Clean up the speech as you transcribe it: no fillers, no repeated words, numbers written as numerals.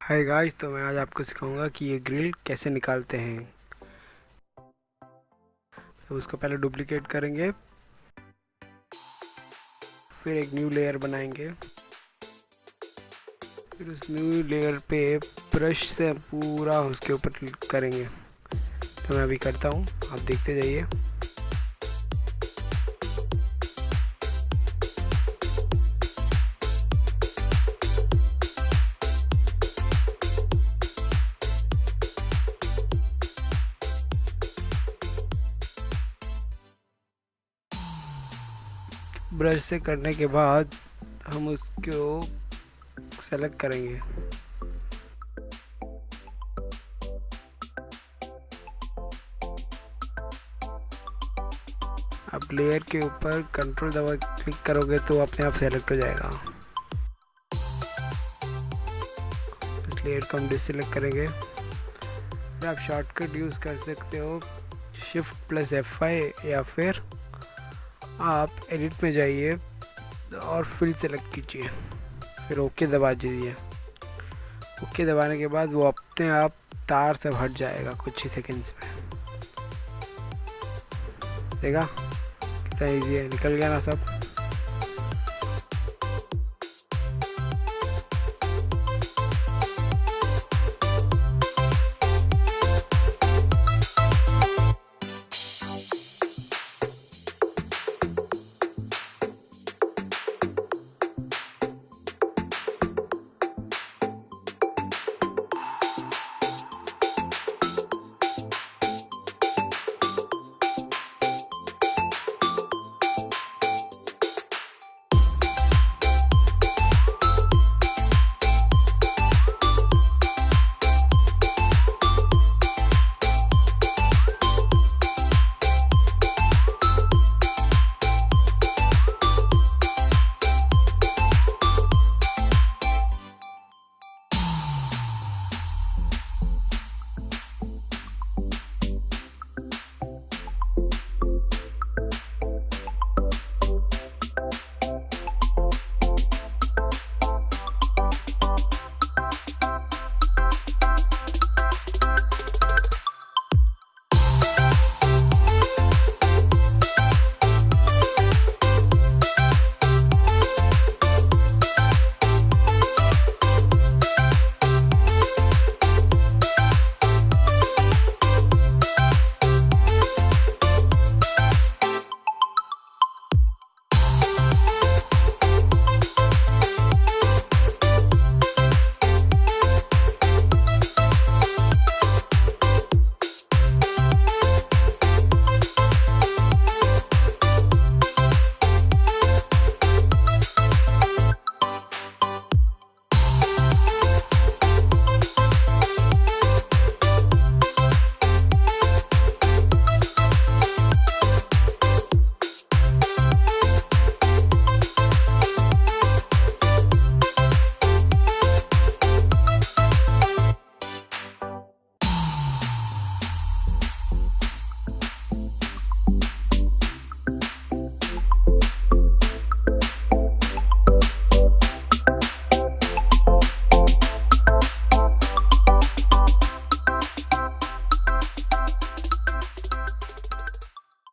Hi guys, तो मैं आज आपको सिखाऊंगा कि ये ग्रिल कैसे निकालते हैं। तो उसको पहले डुप्लीकेट करेंगे, फिर एक न्यू लेयर बनाएंगे, फिर उस न्यू लेयर पे ब्रश से पूरा उसके ऊपर करेंगे। तो मैं अभी करता हूँ, आप देखते जाइए। ब्रश से करने के बाद हम उसको सेलेक्ट करेंगे। आप लेयर के ऊपर कंट्रोल दबा क्लिक करोगे तो अपने आप सेलेक्ट हो जाएगा। इस लेयर को हम डिससेलेक्ट करेंगे। फिर आप शॉर्टकट यूज़ कर सकते हो Shift+F5, या फिर आप एडिट में जाइए और फिल सेलेक्ट कीजिए, फिर ओके दबा दीजिए। ओके दबाने के बाद वो अपने आप तार से हट जाएगा कुछ ही सेकंड्स में। देखा कितना इजी है, निकल गया ना सब।